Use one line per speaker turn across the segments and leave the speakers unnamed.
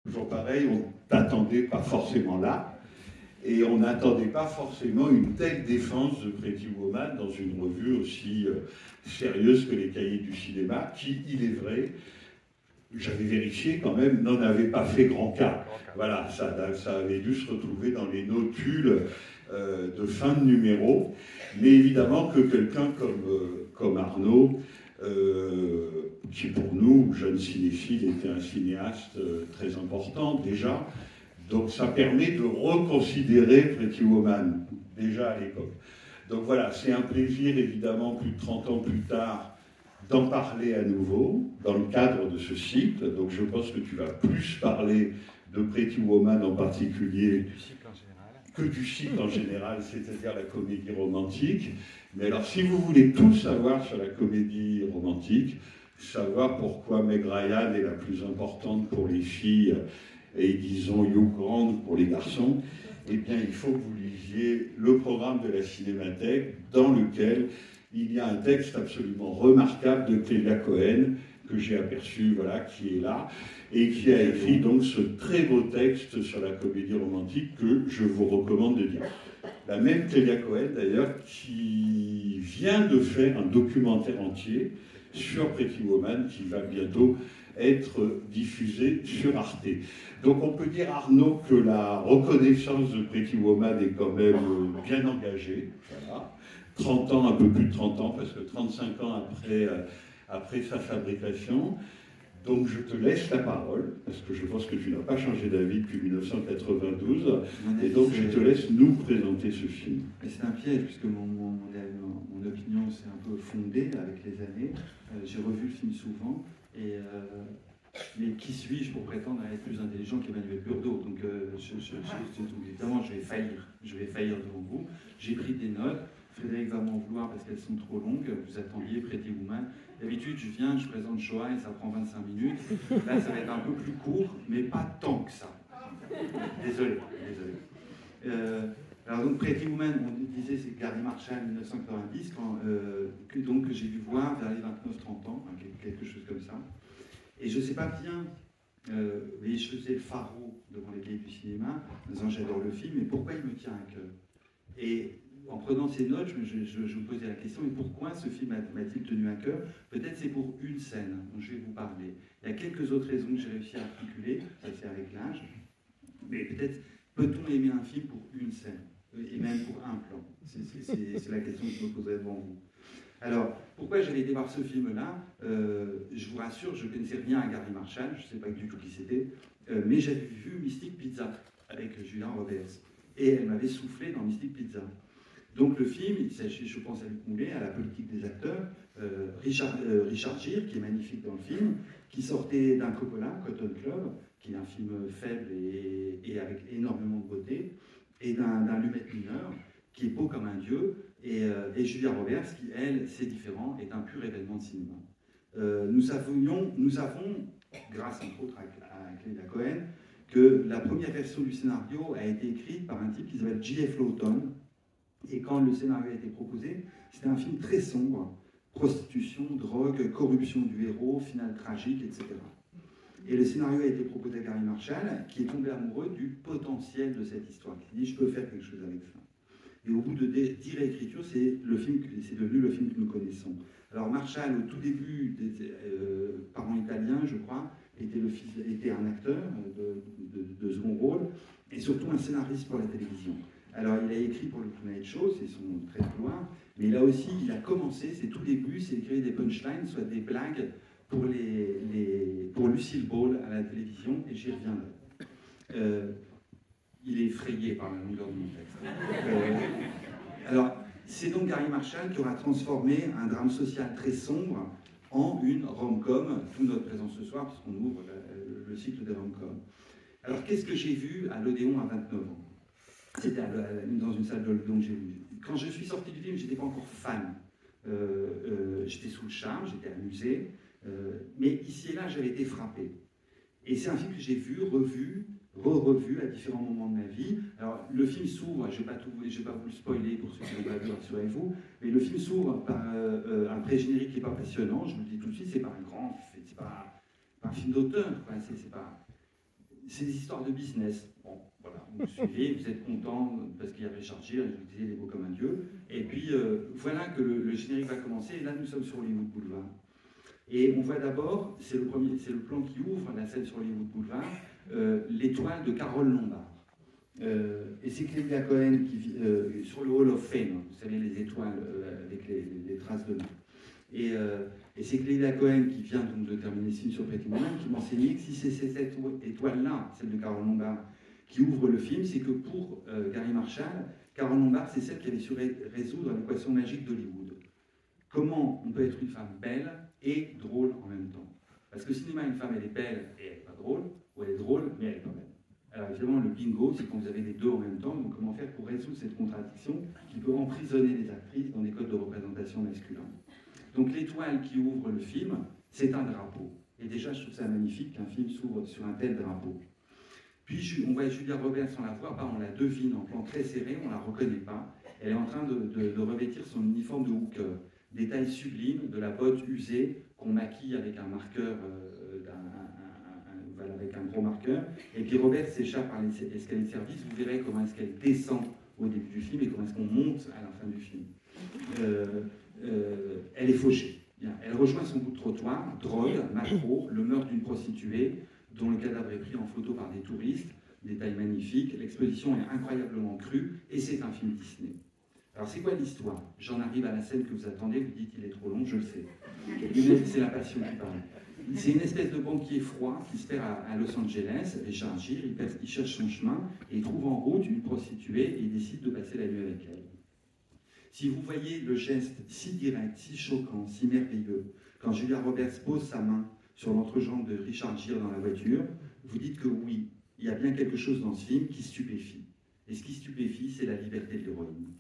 Toujours pareil, on t'attendait pas forcément là, et on n'attendait pas forcément une telle défense de Pretty Woman dans une revue aussi sérieuse que les Cahiers du cinéma, qui, il est vrai, j'avais vérifié quand même, n'en avait pas fait grand cas. Voilà, ça avait dû se retrouver dans les notules de fin de numéro, mais évidemment que quelqu'un comme Arnaud, qui pour nous, jeunes cinéphiles, était un cinéaste très important déjà, donc ça permet de reconsidérer Pretty Woman, déjà à l'époque. Donc voilà, c'est un plaisir évidemment plus de 30 ans plus tard d'en parler à nouveau dans le cadre de ce cycle. Donc je pense que tu vas plus parler de Pretty Woman en particulier que du cycle en général, c'est-à-dire la comédie romantique. Mais alors si vous voulez tout savoir sur la comédie romantique, savoir pourquoi Meg Ryan est la plus importante pour les filles et disons Hugh Grant pour les garçons, eh bien il faut que vous lisiez le programme de la Cinémathèque dans lequel il y a un texte absolument remarquable de Clélia Cohen que j'ai aperçu, voilà, qui est là, et qui a écrit donc ce très beau texte sur la comédie romantique que je vous recommande de lire. La même Clélia Cohen d'ailleurs qui vient de faire un documentaire entier sur Pretty Woman qui va bientôt être diffusé sur Arte. Donc on peut dire, Arnaud, que la reconnaissance de Pretty Woman est quand même bien engagée. Voilà. 30 ans, un peu plus de 30 ans, parce que 35 ans après sa fabrication. Donc je te laisse la parole, parce que je pense que tu n'as pas changé d'avis depuis 1992, et donc je te laisse nous présenter ce film.
C'est un piège, puisque mon opinion s'est un peu fondée avec les années. J'ai revu le film souvent, mais qui suis-je pour prétendre être plus intelligent qu'Emmanuel Burdeau? Donc évidemment, je vais faillir devant vous. J'ai pris des notes. Frédéric va m'en vouloir parce qu'elles sont trop longues. Vous attendiez Pretty Woman. D'habitude, je viens, je présente Shoah et ça prend 25 minutes. Là, ça va être un peu plus court, mais pas tant que ça. Désolé. Alors donc Pretty Woman, on disait, c'est Gary Marshall 1990, que j'ai dû voir vers les 29-30 ans, hein, quelque chose comme ça. Et je ne sais pas bien, mais je faisais le pharo devant les cahiers du cinéma, en disant j'adore le film, mais pourquoi il me tient à cœur? Et en prenant ces notes, je me posais la question, mais pourquoi ce film m'a-t-il tenu à cœur? Peut-être c'est pour une scène dont je vais vous parler. Il y a quelques autres raisons que j'ai réussi à articuler, ça c'est avec l'âge, mais peut-être peut-on aimer un film pour une scène, et même pour un plan? C'est la question que je me poserai devant vous. Alors, pourquoi j'avais été voir ce film-là? Je vous rassure, je ne connaissais rien à Gary Marshall, je ne sais pas du tout qui c'était, mais j'avais vu Mystic Pizza avec Julia Roberts, et elle m'avait soufflé dans Mystic Pizza. Donc le film, il s'agit, je pense, à Luc Moulet, à la politique des acteurs, Richard Gere, qui est magnifique dans le film, qui sortait d'un Coppola, Cotton Club, qui est un film faible et avec énormément de beauté, et d'un Lumet mineur, qui est beau comme un dieu, et Julia Roberts, qui, elle, c'est différent, est un pur événement de cinéma. Nous avons, grâce entre autres à Clélia Cohen, que la première version du scénario a été écrite par un type qui s'appelle J.F. Lawton, et quand le scénario a été proposé, c'était un film très sombre, prostitution, drogue, corruption du héros, finale tragique, etc. Et le scénario a été proposé à Gary Marshall, qui est tombé amoureux du potentiel de cette histoire, qui dit « je peux faire quelque chose avec ça ». Et au bout de 10 réécritures, c'est devenu le film que nous connaissons. Alors Marshall, au tout début, parents italiens, je crois, était un acteur de second rôle, et surtout un scénariste pour la télévision. Alors il a écrit pour le Tonight Show, c'est son trait de gloire, mais là aussi, il a commencé, ses tout débuts, c'est d'écrire des punchlines, soit des blagues pour Lucille Ball à la télévision, et j'y reviendrai. Il est effrayé par la longueur de mon texte. Alors, c'est donc Gary Marshall qui aura transformé un drame social très sombre en une rom-com, tout notre présence ce soir, puisqu'on ouvre le cycle des rom-com. Alors, qu'est-ce que j'ai vu à l'Odéon à 29 ans? C'était dans une salle de l'Odéon que j'ai vu. Quand je suis sorti du film, je n'étais pas encore fan. J'étais sous le charme, j'étais amusé, mais ici et là, j'avais été frappé. Et c'est un film que j'ai vu, revu à différents moments de ma vie. Alors, le film s'ouvre, je ne vais pas vous le spoiler pour ceux qui n'ont pas vu, rassurez-vous, mais le film s'ouvre par un pré-générique qui n'est pas passionnant, je vous le dis tout de suite, c'est pas un film d'auteur, c'est des histoires de business. Bon, voilà, vous suivez, vous êtes content parce qu'il y a Richard Gere, je vous disais les mots comme un dieu. Et puis voilà que le générique va commencer, et là nous sommes sur Hollywood Boulevard. Et on voit d'abord, c'est le plan qui ouvre la scène sur Hollywood Boulevard, l'étoile de Carole Lombard. Et c'est Clélia Cohen qui vit sur le Hall of Fame, vous savez, les étoiles avec les traces de main. Et c'est Clélia Cohen qui vient donc de terminer ce film sur Pretty Woman qui m'enseignait que si c'est cette étoile-là, celle de Carole Lombard, qui ouvre le film, c'est que pour Gary Marshall, Carole Lombard, c'est celle qui avait su résoudre l'équation magique d'Hollywood. Comment on peut être une femme belle et drôle en même temps? Parce que au cinéma, une femme, elle est belle et elle n'est pas drôle, ou elle est drôle mais elle n'est pas belle. Alors évidemment, le bingo, c'est quand vous avez les deux en même temps, donc comment faire pour résoudre cette contradiction qui peut emprisonner les actrices dans des codes de représentation masculins. Donc l'étoile qui ouvre le film, c'est un drapeau. Et déjà, je trouve ça magnifique qu'un film s'ouvre sur un tel drapeau. Puis on voit Julia Roberts sans la voir, on la devine en plan très serré, on ne la reconnaît pas. Elle est en train de revêtir son uniforme de hooker. Détail sublime de la botte usée qu'on maquille avec un marqueur, avec un gros marqueur. Et puis Roberts s'échappe par les escaliers de service. Vous verrez comment est-ce qu'elle descend au début du film et comment est-ce qu'on monte à la fin du film. Elle est fauchée. Bien. Elle rejoint son bout de trottoir, drogue, macro, le meurtre d'une prostituée dont le cadavre est pris en photo par des touristes. Détail magnifique. L'exposition est incroyablement crue et c'est un film Disney. Alors c'est quoi l'histoire? J'en arrive à la scène que vous attendez, vous dites il est trop long, je le sais. C'est la passion qui parle. C'est une espèce de banquier froid qui se perd à Los Angeles, Richard Gere, il cherche son chemin et il trouve en route une prostituée et il décide de passer la nuit avec elle. Si vous voyez le geste si direct, si choquant, si merveilleux, quand Julia Roberts pose sa main sur l'entrejambe de Richard Gere dans la voiture, vous dites que oui, il y a bien quelque chose dans ce film qui stupéfie. Et ce qui stupéfie, c'est la liberté de l'héroïne.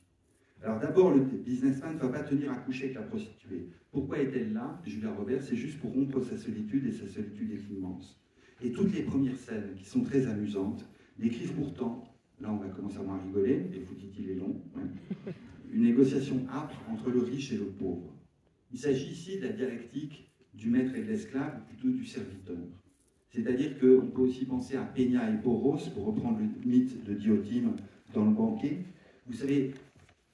Alors d'abord, le businessman ne va pas tenir à coucher avec la prostituée. Pourquoi est-elle là, Julia Roberts? C'est juste pour rompre sa solitude, et sa solitude est immense. Et toutes les premières scènes, qui sont très amusantes, décrivent pourtant, là on va commencer à moins rigoler, et vous dites il est long, ouais, une négociation âpre entre le riche et le pauvre. Il s'agit ici de la dialectique du maître et de l'esclave, ou plutôt du serviteur. C'est-à-dire qu'on peut aussi penser à Peña et Poros, pour reprendre le mythe de Diotime dans le banquet. Vous savez,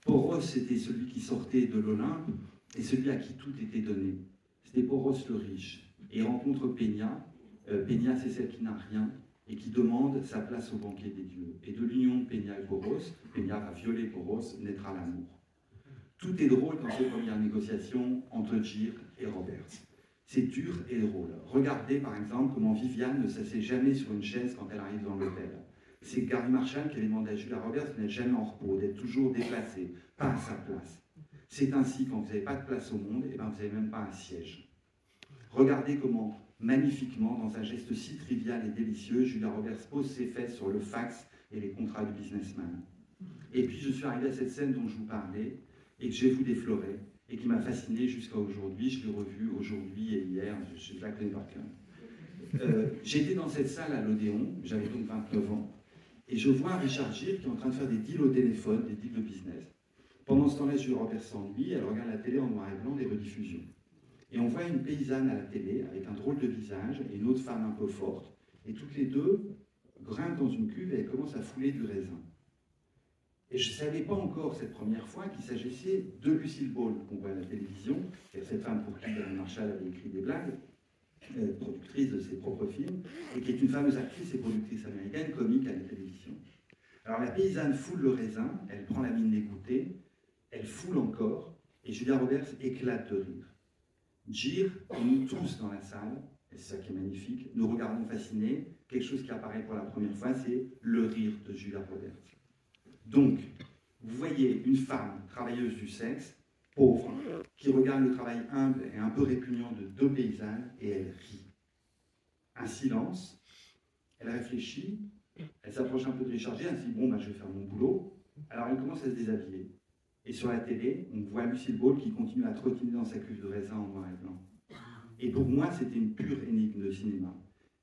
Poros, c'était celui qui sortait de l'Olympe et celui à qui tout était donné. C'était Poros le riche. Et il rencontre Peña. Peña, c'est celle qui n'a rien et qui demande sa place au banquet des dieux. Et de l'union de Peña et Poros, Peña va violer Poros, naîtra l'amour. Tout est drôle dans ces premières négociations entre Gere et Roberts. C'est dur et drôle. Regardez par exemple comment Viviane ne s'assied jamais sur une chaise quand elle arrive dans l'hôtel. C'est Gary Marshall qui avait demandé à Julia Roberts d'être jamais en repos, d'être toujours déplacée, pas à sa place. C'est ainsi, quand vous n'avez pas de place au monde, et ben vous n'avez même pas un siège. Regardez comment, magnifiquement, dans un geste si trivial et délicieux, Julia Roberts pose ses fesses sur le fax et les contrats du businessman. Et puis je suis arrivé à cette scène dont je vous parlais, et que j'ai vu déflorer, et qui m'a fasciné jusqu'à aujourd'hui. Je l'ai revue aujourd'hui et hier, je la connais par cœur. J'étais dans cette salle à l'Odéon, j'avais donc 29 ans, et je vois Richard Gere qui est en train de faire des deals au téléphone, des deals de business. Pendant ce temps-là, Julia Roberts s'ennuie, elle regarde la télé en noir et blanc, des rediffusions. Et on voit une paysanne à la télé, avec un drôle de visage, et une autre femme un peu forte, et toutes les deux grimpent dans une cuve et elles commencent à fouler du raisin. Et je ne savais pas encore cette première fois qu'il s'agissait de Lucille Ball, qu'on voit à la télévision, cette femme pour qui Gary Marshall avait écrit des blagues, productrice de ses propres films, et qui est une fameuse actrice et productrice américaine, comique à la télévision. Alors la paysanne foule le raisin, elle prend la mine dégoûtée, elle foule encore, et Julia Roberts éclate de rire. Gere, et nous tous dans la salle, et c'est ça qui est magnifique, nous regardons fascinés, quelque chose qui apparaît pour la première fois, c'est le rire de Julia Roberts. Donc, vous voyez une femme travailleuse du sexe, pauvre, qui regarde le travail humble et un peu répugnant de deux paysannes, et elle rit. Un silence, elle réfléchit, elle s'approche un peu de Richard Gere, elle se dit « bon, je vais faire mon boulot ». Alors elle commence à se déshabiller. Et sur la télé, on voit Lucille Ball qui continue à trottiner dans sa cuve de raisin en noir et blanc. Et pour moi, c'était une pure énigme de cinéma.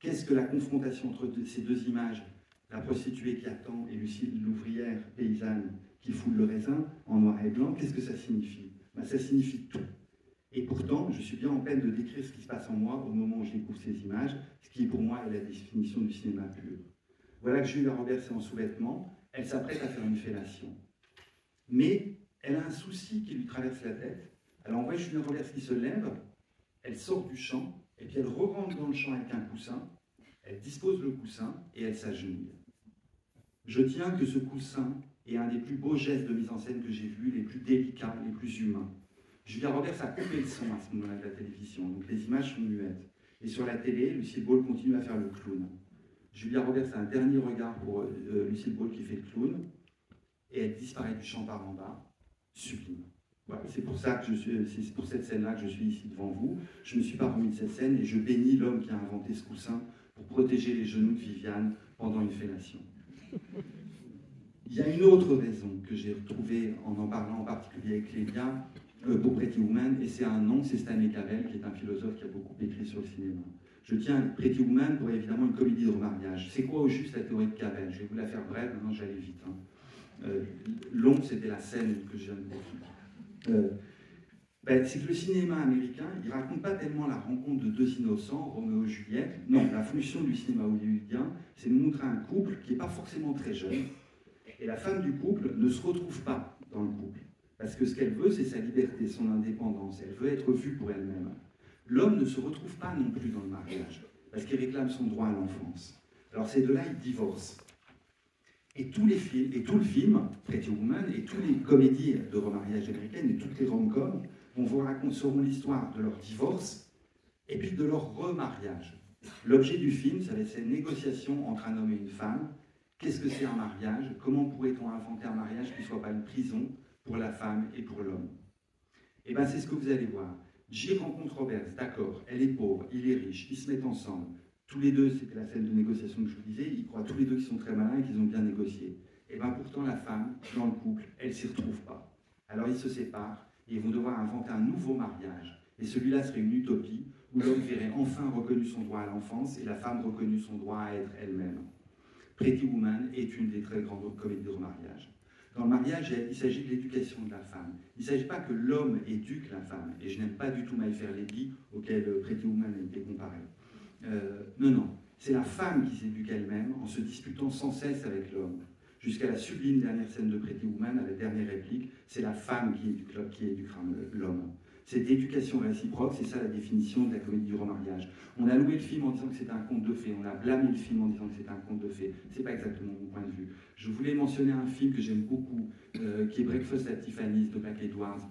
Qu'est-ce que la confrontation entre ces deux images, la prostituée qui attend et Lucille, l'ouvrière paysanne qui foule le raisin en noir et blanc, qu'est-ce que ça signifie? Ça signifie tout. Et pourtant, je suis bien en peine de décrire ce qui se passe en moi au moment où je découvre ces images, ce qui pour moi est la définition du cinéma pur. Voilà que Julia Roberts est en sous-vêtements, elle s'apprête à faire une fellation. Mais elle a un souci qui lui traverse la tête. Alors on voit Julia Roberts qui se lève, elle sort du champ, et puis elle re-rentre dans le champ avec un coussin, elle dispose le coussin et elle s'agenouille. Je tiens que ce coussin est un des plus beaux gestes de mise en scène que j'ai vus, les plus délicats, les plus humains. Julia Roberts a coupé le son à ce moment-là de la télévision, donc les images sont muettes. Et sur la télé, Lucille Ball continue à faire le clown. Julia Roberts a un dernier regard pour Lucille Ball qui fait le clown, et elle disparaît du champ par en bas. Sublime. Voilà, c'est pour cette scène-là que je suis ici devant vous. Je ne me suis pas remis de cette scène et je bénis l'homme qui a inventé ce coussin pour protéger les genoux de Viviane pendant une fellation. Il y a une autre raison que j'ai retrouvée en parlant en particulier avec Clélia pour Pretty Woman, et c'est un nom, c'est Stanley Cavell, qui est un philosophe qui a beaucoup écrit sur le cinéma. Je tiens Pretty Woman pour évidemment une comédie de remariage. C'est quoi au juste la théorie de Cavell? Je vais vous la faire brève, maintenant j'allais vite. Long, c'était la scène que je viens de décrire. C'est que le cinéma américain, il ne raconte pas tellement la rencontre de deux innocents, Roméo et Juliette. Non, la fonction du cinéma hollywoodien, c'est de montrer un couple qui n'est pas forcément très jeune, et la femme du couple ne se retrouve pas dans le couple. Parce que ce qu'elle veut, c'est sa liberté, son indépendance. Elle veut être vue pour elle-même. L'homme ne se retrouve pas non plus dans le mariage, parce qu'il réclame son droit à l'enfance. Alors ces deux-là, ils divorcent. Et tout le film, Pretty Woman, et toutes les comédies de remariage américaines, et toutes les rom-coms, seront l'histoire de leur divorce, et puis de leur remariage. L'objet du film, ça va être cette négociation entre un homme et une femme. Qu'est-ce que c'est un mariage? Comment pourrait-on inventer un mariage qui ne soit pas une prison pour la femme et pour l'homme? Et bien c'est ce que vous allez voir. J rencontre Roberts, d'accord, elle est pauvre, il est riche, ils se mettent ensemble. Tous les deux, c'était la scène de négociation que je vous disais, ils croient tous les deux qu'ils sont très malins et qu'ils ont bien négocié. Et bien pourtant la femme, dans le couple, elle ne s'y retrouve pas. Alors ils se séparent et ils vont devoir inventer un nouveau mariage. Et celui-là serait une utopie où l'homme verrait enfin reconnu son droit à l'enfance et la femme reconnu son droit à être elle-même. Pretty Woman est une des très grandes comédies de remariage. Dans le mariage, il s'agit de l'éducation de la femme. Il ne s'agit pas que l'homme éduque la femme. Et je n'aime pas du tout My Fair Lady, auquel Pretty Woman a été comparée. Non, c'est la femme qui s'éduque elle-même en se disputant sans cesse avec l'homme. Jusqu'à la sublime dernière scène de Pretty Woman, à la dernière réplique, c'est la femme qui éduquera l'homme. Cette éducation réciproque, c'est ça la définition de la comédie du remariage. On a loué le film en disant que c'était un conte de fées, on a blâmé le film en disant que c'était un conte de fées. C'est pas exactement mon point de vue. Je voulais mentionner un film que j'aime beaucoup, qui est Breakfast at Tiffany's de Black Edwards,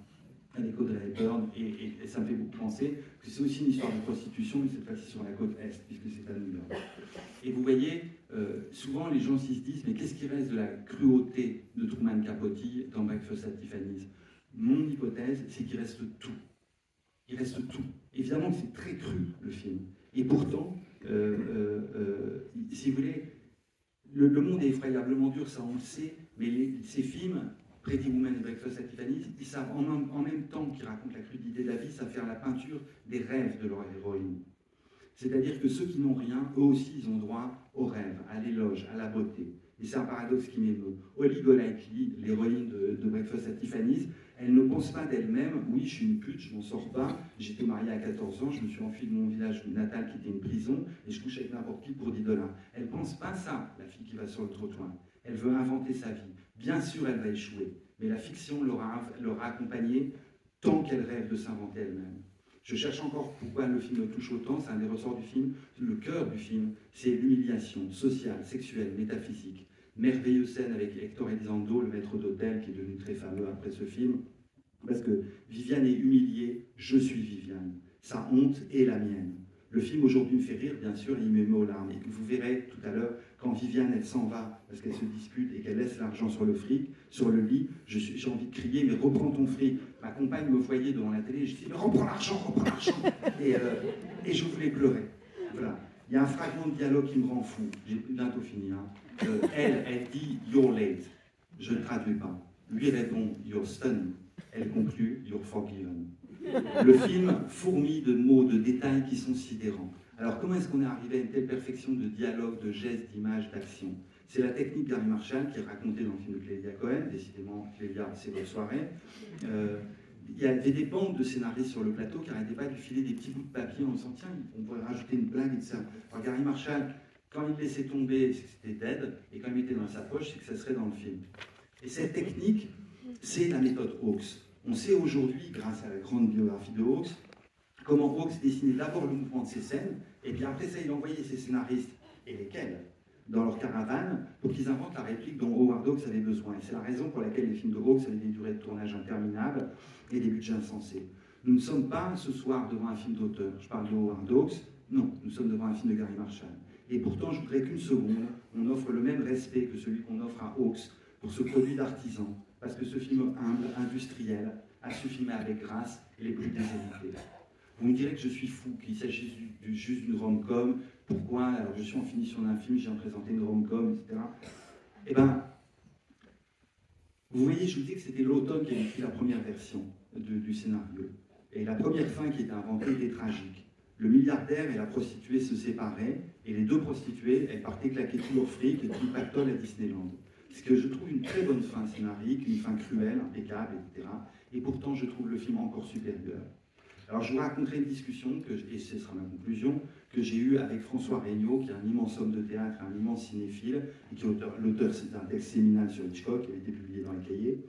avec Audrey Hepburn, et ça me fait beaucoup penser que c'est aussi une histoire de prostitution, mais cette fois-ci sur la côte Est, puisque c'est à New York. Et vous voyez, souvent les gens s'y se disent, mais qu'est-ce qui reste de la cruauté de Truman Capote dans Breakfast at Tiffany's? Mon hypothèse, c'est qu'il reste tout. Il reste tout. Évidemment que c'est très cru, le film. Et pourtant, si vous voulez, le monde est effroyablement dur, ça on le sait, mais ces films, Pretty Woman et Breakfast at Tiffany's, ils savent en même temps qu'ils racontent la crudité de la vie, savent faire la peinture des rêves de leur héroïne. C'est-à-dire que ceux qui n'ont rien, eux aussi, ils ont droit aux rêves, à l'éloge, à la beauté. Et c'est un paradoxe qui m'émeut. Holly Golightly, l'héroïne de Breakfast at Tiffany's, elle ne pense pas d'elle-même, oui, je suis une pute, je m'en sors pas, j'étais mariée à 14 ans, je me suis enfui de mon village natal qui était une prison, et je couche avec n'importe qui pour $10. Elle pense pas ça, la fille qui va sur le trottoir. Elle veut inventer sa vie. Bien sûr, elle va échouer, mais la fiction l'aura accompagnée tant qu'elle rêve de s'inventer elle-même. Je cherche encore pourquoi le film me touche autant, c'est un des ressorts du film. Le cœur du film, c'est l'humiliation sociale, sexuelle, métaphysique. Merveilleuse scène avec Hector Elizondo, le maître d'hôtel, qui est devenu très fameux après ce film, parce que Viviane est humiliée, je suis Viviane. Sa honte est la mienne. Le film aujourd'hui me fait rire, bien sûr, et il me met aux larmes. Et vous verrez tout à l'heure, quand Viviane, elle s'en va, parce qu'elle se dispute et qu'elle laisse l'argent sur le lit, j'ai envie de crier, mais reprends ton fric. Ma compagne me voyait devant la télé, je dis, mais reprends l'argent. Et je voulais pleurer. Voilà. Il y a un fragment de dialogue qui me rend fou. J'ai bientôt fini. Elle dit « You're late ». Je ne traduis pas. Lui répond « You're stunned ». Elle conclut « You're forgiven ». Le film fourmille de mots, de détails qui sont sidérants. Alors comment est-ce qu'on est arrivé à une telle perfection de dialogue, de gestes, d'images, d'action? C'est la technique Gary Marshall qui est racontée dans le film de Clélia Cohen. Décidément, Clélia, c'est votre soirée. il y avait des bandes de scénaristes sur le plateau qui n'arrêtaient pas de lui filer des petits bouts de papier en disant tiens, on pourrait rajouter une blague et de ça. Alors Gary Marshall, quand il laissait tomber, c'est que c'était dead, et quand il mettait dans sa poche, c'est que ça serait dans le film. Et cette technique, c'est la méthode Hawks. On sait aujourd'hui, grâce à la grande biographie de Hawks, comment Hawks dessinait d'abord le mouvement de ses scènes, et puis après ça, il envoyait ses scénaristes, et lesquels, dans leur caravane, pour qu'ils inventent la réplique dont Howard Hawks avait besoin. Et c'est la raison pour laquelle les films de Hawks avaient des durées de tournage interminables et des budgets insensés. Nous ne sommes pas ce soir devant un film d'auteur. Je parle de Howard Hawks. Non, nous sommes devant un film de Gary Marshall. Et pourtant, je voudrais qu'une seconde, on offre le même respect que celui qu'on offre à Hawks pour ce produit d'artisan, parce que ce film humble, industriel, a su filmer avec grâce et les plus déshérités. Vous me direz que je suis fou, qu'il s'agisse juste d'une rom-com. Pourquoi? Alors je suis en finition d'un film, j'ai présenté une rom-com, etc. Eh bien, vous voyez, je vous dis que c'était l'automne qui avait écrit la première version du scénario. Et la première fin qui était inventée était tragique. Le milliardaire et la prostituée se séparaient, et les deux prostituées, elles partaient claquer tout leur fric et tout le pactole à Disneyland. Ce que je trouve une très bonne fin scénarique, une fin cruelle, impeccable, etc. Et pourtant, je trouve le film encore supérieur. Alors, je vous raconterai une discussion, et ce sera ma conclusion, que j'ai eue avec François Regnault, qui est un immense homme de théâtre, un immense cinéphile, et qui est l'auteur d'un texte séminal sur Hitchcock, qui a été publié dans les cahiers.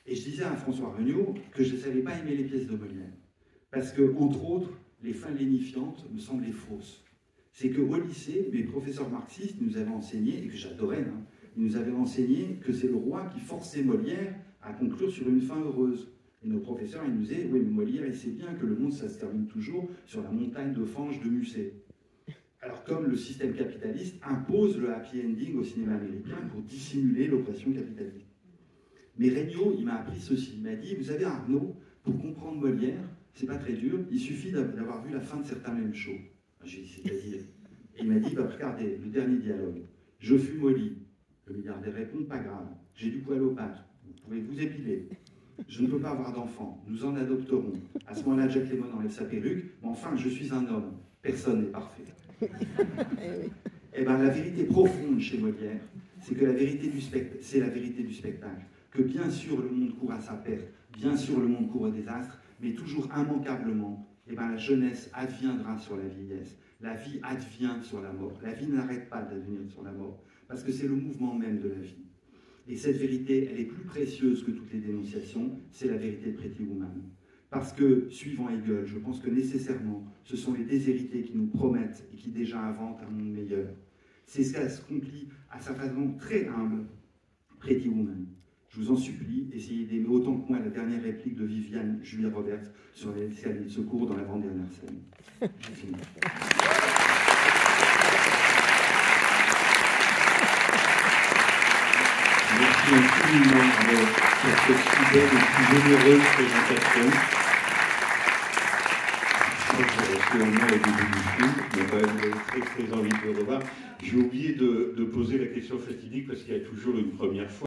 Et je disais à François Regnault que je ne savais pas aimer les pièces de Molière. Parce que, entre autres, les fins lénifiantes me semblaient fausses. C'est qu'au lycée, mes professeurs marxistes nous avaient enseigné, et que j'adorais, hein, ils nous avaient enseigné que c'est le roi qui forçait Molière à conclure sur une fin heureuse. Et nos professeurs, ils nous disaient, oui, mais Molière, il sait bien que le monde, ça se termine toujours sur la montagne de fange de Musset. Alors, comme le système capitaliste impose le happy ending au cinéma américain pour dissimuler l'oppression capitaliste. Mais Regnault, il m'a appris ceci. Il m'a dit, vous savez, Arnaud, pour comprendre Molière, c'est pas très dur, il suffit d'avoir vu la fin de certains mêmes shows. J'ai dit, c'est-à-dire. Et il m'a dit, bah, regardez, le dernier dialogue. Je fus molli. Le milliardaire répond, pas grave. J'ai du poil aux pattes. Vous pouvez vous épiler. Je ne peux pas avoir d'enfant. Nous en adopterons. À ce moment-là, Jack Lemmon enlève sa perruque. Mais enfin, je suis un homme. Personne n'est parfait. Eh bien, la vérité profonde chez Molière, c'est que la vérité du spectacle, c'est la vérité du spectacle. Que bien sûr, le monde court à sa perte. Bien sûr, le monde court au désastre. Mais toujours immanquablement, eh bien, la jeunesse adviendra sur la vieillesse. La vie advient sur la mort. La vie n'arrête pas d'advenir sur la mort. Parce que c'est le mouvement même de la vie. Et cette vérité, elle est plus précieuse que toutes les dénonciations, c'est la vérité de Pretty Woman. Parce que, suivant Hegel, je pense que nécessairement, ce sont les déshérités qui nous promettent et qui déjà inventent un monde meilleur. C'est ce qu'accomplit à sa façon très humble Pretty Woman. Je vous en supplie, essayez d'aimer autant que moi la dernière réplique de Viviane Julia Roberts sur les escaliers de secours dans l'avant-dernière scène. Merci. Merci infiniment pour cette fidèle et plus généreuse présentation. Je crois que j'ai reçu un nom au début du film, mais j'avais très envie de le revoir. J'ai oublié de poser la question fatidique parce qu'il y a toujours une première fois.